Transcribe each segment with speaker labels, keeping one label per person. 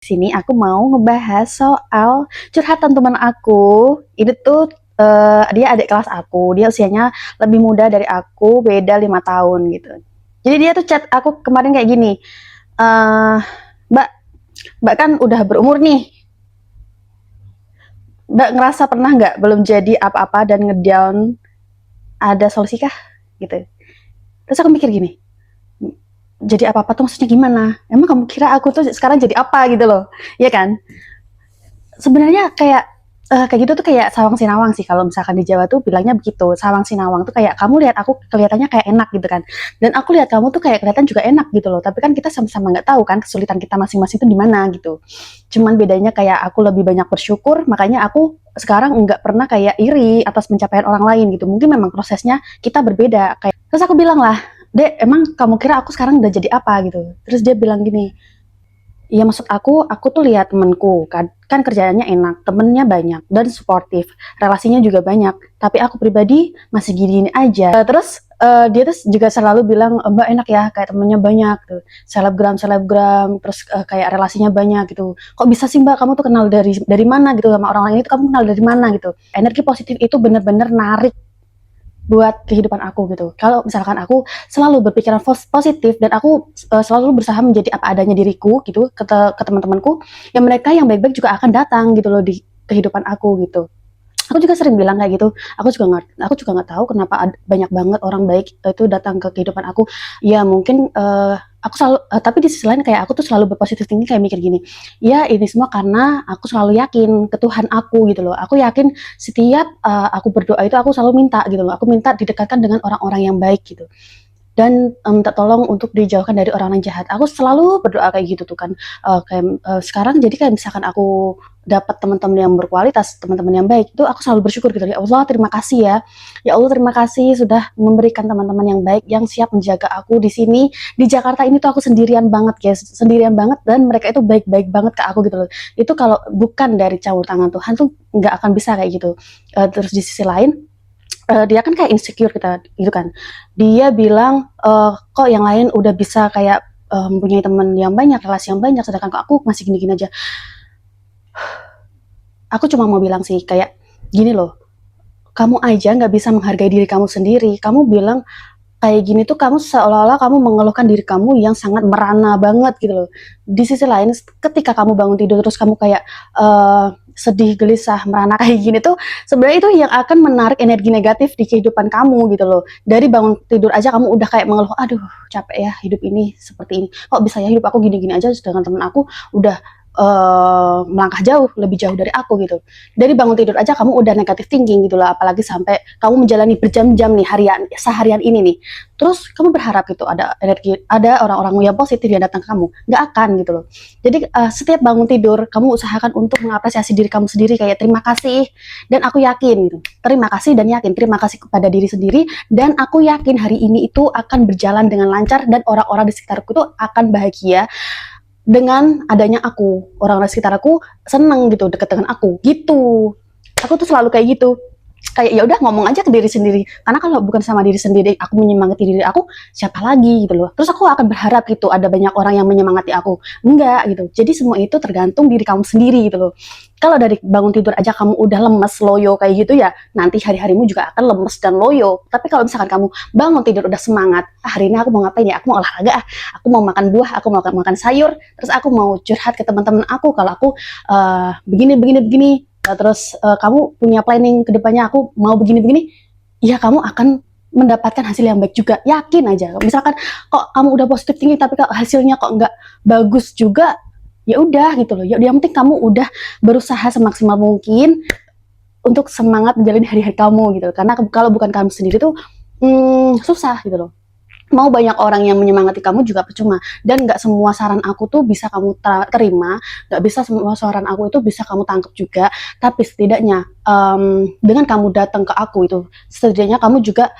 Speaker 1: Sini aku mau ngebahas soal curhatan teman aku. Ini tuh dia adik kelas aku. Dia usianya lebih muda dari aku, beda 5 tahun gitu. Jadi dia tuh chat aku kemarin kayak gini. eh Mbak, Mbak kan udah berumur nih. Mbak ngerasa pernah nggak belum jadi apa-apa dan ngedown, ada solusi kah? Gitu. Terus aku mikir gini, jadi apa-apa tuh maksudnya gimana? Emang kamu kira aku tuh sekarang jadi apa gitu loh? Iya kan? Sebenarnya kayak gitu tuh kayak sawang sinawang sih, kalau misalkan di Jawa tuh bilangnya begitu, sawang sinawang tuh kayak kamu lihat aku kelihatannya kayak enak gitu kan, dan aku lihat kamu tuh kayak kelihatan juga enak gitu loh, tapi kan kita sama-sama nggak tahu kan kesulitan kita masing-masing itu di mana gitu. Cuman bedanya kayak aku lebih banyak bersyukur, makanya aku sekarang nggak pernah kayak iri atas pencapaian orang lain gitu. Mungkin memang prosesnya kita berbeda. Kayak terus aku bilang lah, Dek, emang kamu kira aku sekarang udah jadi apa gitu? Terus dia bilang gini, iya maksud aku tuh lihat temenku kan kerjaannya enak, temennya banyak dan suportif, relasinya juga banyak. Tapi aku pribadi masih gini-gini aja. Terus dia tuh juga selalu bilang, Mbak enak ya kayak temennya banyak tuh, selebgram selebgram, terus kayak relasinya banyak gitu. Kok bisa sih Mbak kamu tuh kenal dari mana gitu sama orang-orang ini tuh kamu kenal dari mana gitu. Energi positif itu bener-bener narik buat kehidupan aku gitu. Kalau misalkan aku selalu berpikiran positif dan aku selalu berusaha menjadi apa adanya diriku gitu ke teman-temanku, yang mereka yang baik-baik juga akan datang gitu loh di kehidupan aku gitu. Aku juga sering bilang kayak gitu. Aku juga nggak tahu kenapa banyak banget orang baik itu datang ke kehidupan aku. Ya mungkin aku selalu tapi di sisi lain kayak aku tuh selalu berpositif tinggi, kayak mikir gini, ya ini semua karena aku selalu yakin ke Tuhan aku gitu loh. Aku yakin setiap aku berdoa itu aku selalu minta gitu loh. Aku minta didekatkan dengan orang-orang yang baik gitu, dan minta tolong untuk dijauhkan dari orang-orang jahat. Aku selalu berdoa kayak gitu tuh kan. Sekarang jadi kayak misalkan aku dapat teman-teman yang berkualitas, teman-teman yang baik, itu aku selalu bersyukur gitu. Ya Allah, terima kasih ya. Ya Allah, terima kasih sudah memberikan teman-teman yang baik yang siap menjaga aku di sini. Di Jakarta ini tuh aku sendirian banget, guys. Sendirian banget, dan mereka itu baik-baik banget ke aku gitu loh. Itu kalau bukan dari campur tangan Tuhan tuh nggak akan bisa kayak gitu. Terus di sisi lain, dia kan kayak insecure kita gitu kan. Dia bilang, kok yang lain udah bisa kayak mempunyai teman yang banyak, relasi yang banyak, sedangkan kok aku masih gini-gini aja. Aku cuma mau bilang sih kayak gini loh, kamu aja nggak bisa menghargai diri kamu sendiri. Kamu bilang kayak gini tuh kamu seolah-olah kamu mengeluhkan diri kamu yang sangat merana banget gitu loh. Di sisi lain, ketika kamu bangun tidur terus kamu kayak sedih, gelisah, merana kayak gini tuh, sebenarnya itu yang akan menarik energi negatif di kehidupan kamu gitu loh. Dari bangun tidur aja kamu udah kayak mengeluh, aduh capek ya hidup ini seperti ini. Kok bisa ya hidup aku gini-gini aja, sedangkan temen aku udah melangkah jauh, lebih jauh dari aku gitu. Dari bangun tidur aja kamu udah negatif thinking gitu loh, apalagi sampai kamu menjalani berjam-jam nih seharian ini nih. Terus kamu berharap gitu ada energi, ada orang-orang yang positif yang datang ke kamu? Nggak akan gitu loh. Jadi setiap bangun tidur kamu usahakan untuk mengapresiasi diri kamu sendiri, kayak terima kasih, dan aku yakin gitu. Terima kasih dan yakin, terima kasih kepada diri sendiri, dan aku yakin hari ini itu akan berjalan dengan lancar dan orang-orang di sekitarku itu akan bahagia dengan adanya aku. Orang-orang di sekitar aku seneng gitu deket dengan aku gitu. Aku tuh selalu kayak gitu, kayak ya udah ngomong aja ke diri sendiri, karena kalau bukan sama diri sendiri aku menyemangati diri aku, siapa lagi gitu loh. Terus aku akan berharap gitu ada banyak orang yang menyemangati aku? Enggak gitu. Jadi semua itu tergantung diri kamu sendiri gitu loh. Kalau dari bangun tidur aja kamu udah lemes, loyo kayak gitu, ya nanti hari-harimu juga akan lemes dan loyo. Tapi kalau misalkan kamu bangun tidur udah semangat, hari ini aku mau ngapain ya, aku mau olahraga, aku mau makan buah, aku mau makan sayur, terus aku mau curhat ke teman-teman aku kalau aku begini begini begini. Terus kamu punya planning kedepannya, aku mau begini-begini, ya kamu akan mendapatkan hasil yang baik juga, yakin aja. Misalkan kok kamu udah positif tinggi tapi kok hasilnya kok nggak bagus juga, ya udah gitu loh. Yang penting kamu udah berusaha semaksimal mungkin untuk semangat menjalani hari-hari kamu gitu. Karena kalau bukan kamu sendiri tuh susah gitu loh. Mau banyak orang yang menyemangati kamu juga percuma, dan nggak semua saran aku tuh bisa kamu terima, nggak bisa semua saran aku itu bisa kamu tangkap juga. Tapi setidaknya dengan kamu datang ke aku itu, setidaknya kamu juga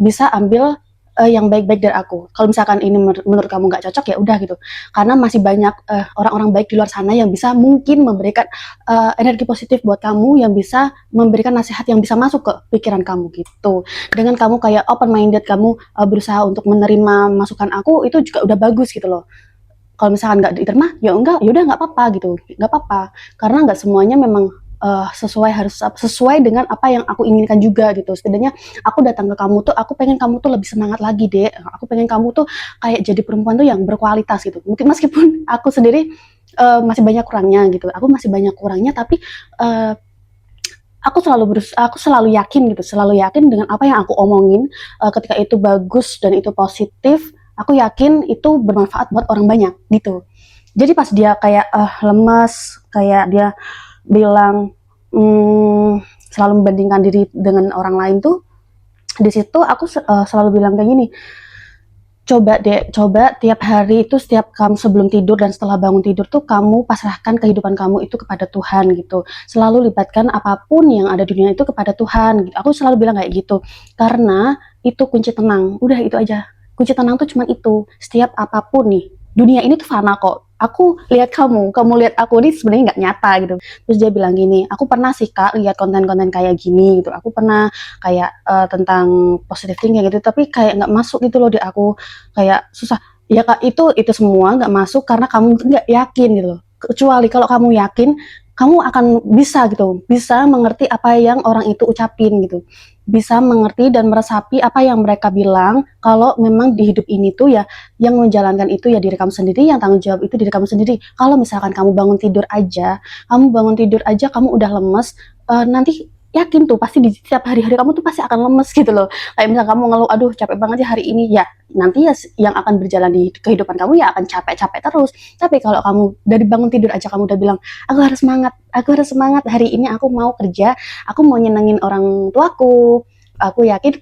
Speaker 1: bisa ambil yang baik-baik dari aku. Kalau misalkan ini menurut kamu nggak cocok, ya udah gitu, karena masih banyak orang-orang baik di luar sana yang bisa mungkin memberikan energi positif buat kamu, yang bisa memberikan nasihat yang bisa masuk ke pikiran kamu gitu. Dengan kamu kayak open minded, kamu berusaha untuk menerima masukan aku, itu juga udah bagus gitu loh. kalau misalkan nggak diterima, ya enggak, ya udah nggak apa-apa gitu, nggak apa-apa. Karena nggak semuanya memang sesuai dengan apa yang aku inginkan juga gitu. Setidaknya aku datang ke kamu tuh, aku pengen kamu tuh lebih semangat lagi deh. Aku pengen kamu tuh kayak jadi perempuan tuh yang berkualitas gitu. Mungkin meskipun aku sendiri masih banyak kurangnya gitu. Aku masih banyak kurangnya, tapi uh, aku selalu yakin gitu, selalu yakin dengan apa yang aku omongin. Ketika itu bagus dan itu positif, aku yakin itu bermanfaat buat orang banyak gitu. Jadi pas dia kayak lemes, kayak dia bilang selalu membandingkan diri dengan orang lain tuh, di situ aku selalu bilang kayak gini, coba deh, coba tiap hari itu, setiap kamu sebelum tidur dan setelah bangun tidur tuh, kamu pasrahkan kehidupan kamu itu kepada Tuhan gitu. Selalu libatkan apapun yang ada di dunia itu kepada Tuhan gitu. Aku selalu bilang kayak gitu. Karena itu kunci tenang. Udah itu aja. Kunci tenang tuh cuma itu. Setiap apapun nih, dunia ini tuh fana kok. Aku lihat kamu lihat aku ini sebenarnya nggak nyata gitu. Terus dia bilang gini, aku pernah sih Kak lihat konten-konten kayak gini gitu. Aku pernah kayak tentang positive thinking gitu, tapi kayak nggak masuk gitu loh di aku, kayak susah. Ya Kak, itu semua nggak masuk karena kamu nggak yakin gitu loh. Kecuali kalau kamu yakin, kamu akan bisa gitu, bisa mengerti apa yang orang itu ucapin gitu, bisa mengerti dan meresapi apa yang mereka bilang. Kalau memang di hidup ini tuh ya, yang menjalankan itu ya diri kamu sendiri, yang tanggung jawab itu diri kamu sendiri. Kalau misalkan kamu bangun tidur aja kamu udah lemes, nanti yakin tuh pasti di setiap hari-hari kamu tuh pasti akan lemes gitu loh. Kayak misalnya kamu ngeluh, aduh capek banget ya hari ini, ya nanti ya yang akan berjalan di kehidupan kamu ya akan capek-capek terus. Tapi kalau kamu dari bangun tidur aja kamu udah bilang, aku harus semangat hari ini, aku mau kerja, aku mau nyenengin orang tuaku, aku yakin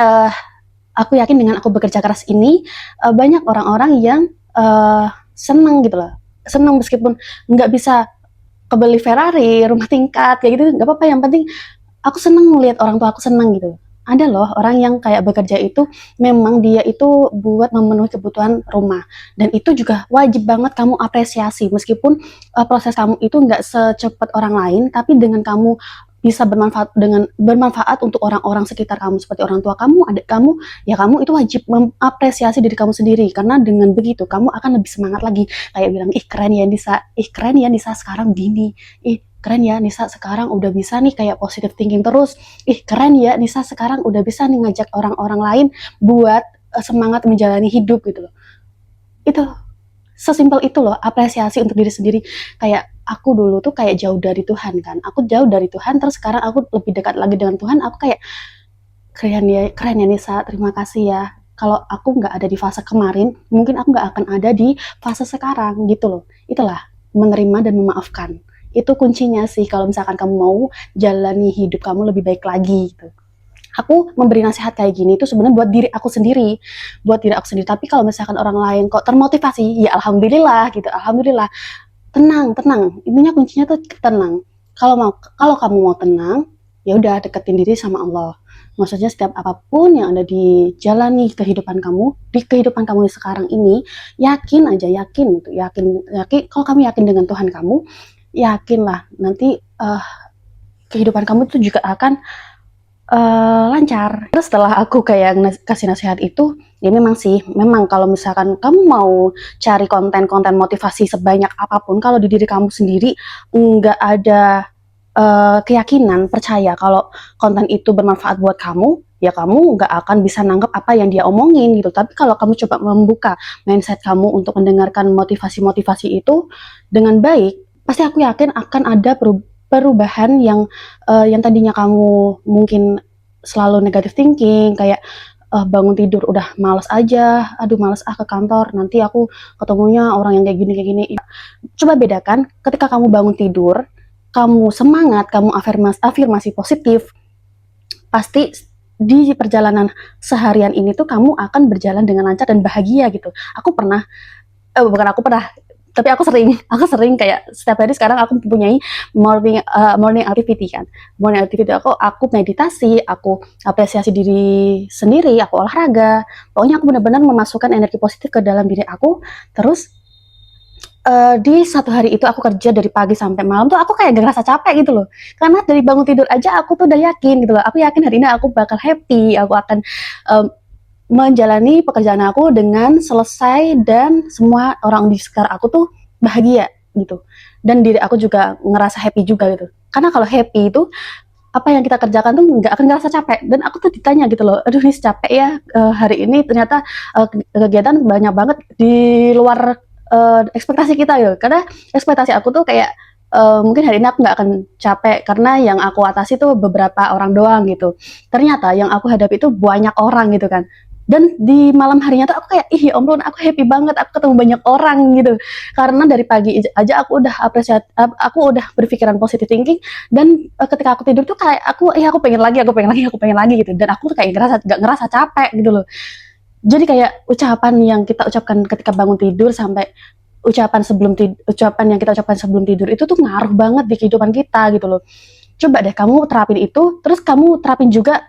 Speaker 1: uh, aku yakin dengan aku bekerja keras ini, banyak orang-orang yang seneng gitu loh, seneng meskipun nggak bisa kebeli Ferrari, rumah tingkat kayak gitu, nggak apa-apa, yang penting aku seneng melihat orang tua aku seneng gitu. Ada loh orang yang kayak bekerja itu memang dia itu buat memenuhi kebutuhan rumah, dan itu juga wajib banget kamu apresiasi. Meskipun proses kamu itu nggak secepat orang lain, tapi dengan kamu bisa bermanfaat untuk orang-orang sekitar kamu, seperti orang tua kamu, adik kamu, ya kamu itu wajib mengapresiasi diri kamu sendiri. Karena dengan begitu kamu akan lebih semangat lagi, kayak bilang, ih keren ya Nisa, ih keren ya Nisa sekarang gini, ih keren ya Nisa sekarang udah bisa nih kayak positive thinking terus, ih keren ya Nisa sekarang udah bisa nih ngajak orang-orang lain buat semangat menjalani hidup gitu loh. Itu sesimpel itu loh, apresiasi untuk diri sendiri. Kayak aku dulu tuh kayak jauh dari Tuhan kan, aku jauh dari Tuhan, terus sekarang aku lebih dekat lagi dengan Tuhan. Aku kayak, keren ya Nisa, terima kasih ya. Kalau aku nggak ada di fase kemarin, mungkin aku nggak akan ada di fase sekarang gitu loh. Itulah menerima dan memaafkan. Itu kuncinya sih kalau misalkan kamu mau jalani hidup kamu lebih baik lagi gitu. Aku memberi nasihat kayak gini itu sebenarnya buat diri aku sendiri. Tapi kalau misalkan orang lain kok termotivasi, ya alhamdulillah gitu, alhamdulillah. Tenang, tenang. Intinya kuncinya tuh tenang. Kalau kamu mau tenang, ya udah deketin diri sama Allah. Maksudnya setiap apapun yang ada di jalani di kehidupan kamu sekarang ini, yakin aja, yakin gitu, yakin. Kalau kamu yakin dengan Tuhan kamu, yakinlah nanti kehidupan kamu itu juga akan lancar. Terus setelah aku kayak kasih nasihat itu, ya memang kalau misalkan kamu mau cari konten-konten motivasi sebanyak apapun, kalau di diri kamu sendiri nggak ada keyakinan, percaya kalau konten itu bermanfaat buat kamu, ya kamu nggak akan bisa nanggap apa yang dia omongin gitu. Tapi kalau kamu coba membuka mindset kamu untuk mendengarkan motivasi-motivasi itu dengan baik, pasti aku yakin akan ada perubahan yang tadinya kamu mungkin selalu negative thinking, kayak bangun tidur udah males aja, aduh males ke kantor, nanti aku ketemunya orang yang kayak gini. Coba bedakan ketika kamu bangun tidur, kamu semangat, kamu afirmasi positif, pasti di perjalanan seharian ini tuh kamu akan berjalan dengan lancar dan bahagia gitu. Bukan aku pernah, tapi aku sering kayak setiap hari sekarang aku mempunyai morning activity kan. Morning activity aku meditasi, aku apresiasi diri sendiri, aku olahraga. Pokoknya aku benar-benar memasukkan energi positif ke dalam diri aku. Terus di satu hari itu aku kerja dari pagi sampai malam tuh aku kayak gak ngerasa capek gitu loh. Karena dari bangun tidur aja aku tuh udah yakin gitu loh. Aku yakin hari ini aku bakal happy, aku akan menjalani pekerjaan aku dengan selesai dan semua orang di sekitar aku tuh bahagia gitu. Dan diri aku juga ngerasa happy juga gitu. Karena kalau happy itu apa yang kita kerjakan tuh nggak akan ngerasa capek. Dan aku tuh ditanya gitu loh, aduh nih capek ya hari ini ternyata kegiatan banyak banget di luar ekspektasi kita gitu. Karena ekspektasi aku tuh kayak mungkin hari ini aku nggak akan capek karena yang aku atasi tuh beberapa orang doang gitu. Ternyata yang aku hadapi itu banyak orang gitu kan. Dan di malam harinya tuh aku kayak, ih ya ampun aku happy banget, aku ketemu banyak orang gitu. Karena dari pagi aja aku udah apresiat, aku udah berpikiran positive thinking. Dan ketika aku tidur tuh kayak aku pengen lagi, aku pengen lagi, aku pengen lagi gitu. Dan aku tuh kayak gak ngerasa capek gitu loh. Jadi kayak ucapan yang kita ucapkan ketika bangun tidur sampai ucapan yang kita ucapkan sebelum tidur itu tuh ngaruh banget di kehidupan kita gitu loh. Coba deh kamu terapin itu, terus kamu terapin juga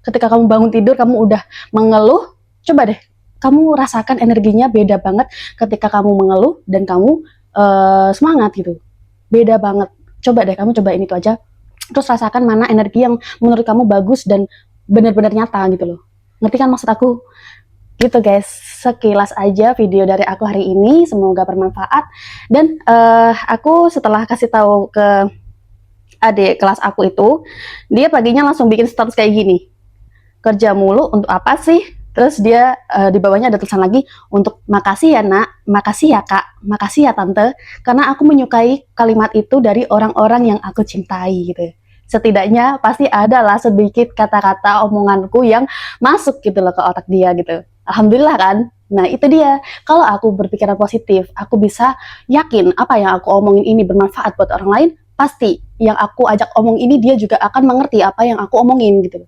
Speaker 1: ketika kamu bangun tidur kamu udah mengeluh, coba deh kamu rasakan energinya beda banget ketika kamu mengeluh dan kamu semangat gitu. Beda banget. Coba deh kamu cobain itu aja. Terus rasakan mana energi yang menurut kamu bagus dan benar-benar nyata gitu loh. Ngerti kan maksud aku? Gitu guys, sekilas aja video dari aku hari ini, semoga bermanfaat. Dan aku setelah kasih tahu ke adik kelas aku itu, dia paginya langsung bikin status kayak gini, kerja mulu untuk apa sih? Terus dia di bawahnya ada tulisan lagi, untuk makasih ya nak, makasih ya kak, makasih ya tante, karena aku menyukai kalimat itu dari orang-orang yang aku cintai gitu. Setidaknya pasti ada lah sedikit kata-kata omonganku yang masuk gitu loh ke otak dia gitu. Alhamdulillah kan. Nah itu dia, kalau aku berpikiran positif, aku bisa yakin apa yang aku omongin ini bermanfaat buat orang lain, pasti yang aku ajak omong ini dia juga akan mengerti apa yang aku omongin gitu.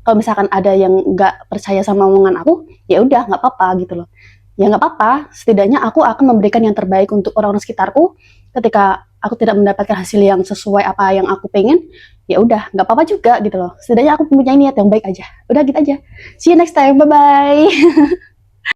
Speaker 1: Kalau misalkan ada yang nggak percaya sama omongan aku, ya udah nggak apa-apa gitu loh. Ya nggak apa-apa, setidaknya aku akan memberikan yang terbaik untuk orang-orang sekitarku. Ketika aku tidak mendapatkan hasil yang sesuai apa yang aku pengen, ya udah nggak apa-apa juga gitu loh. Setidaknya aku punya niat yang baik aja. Udah gitu aja. See you next time, bye bye.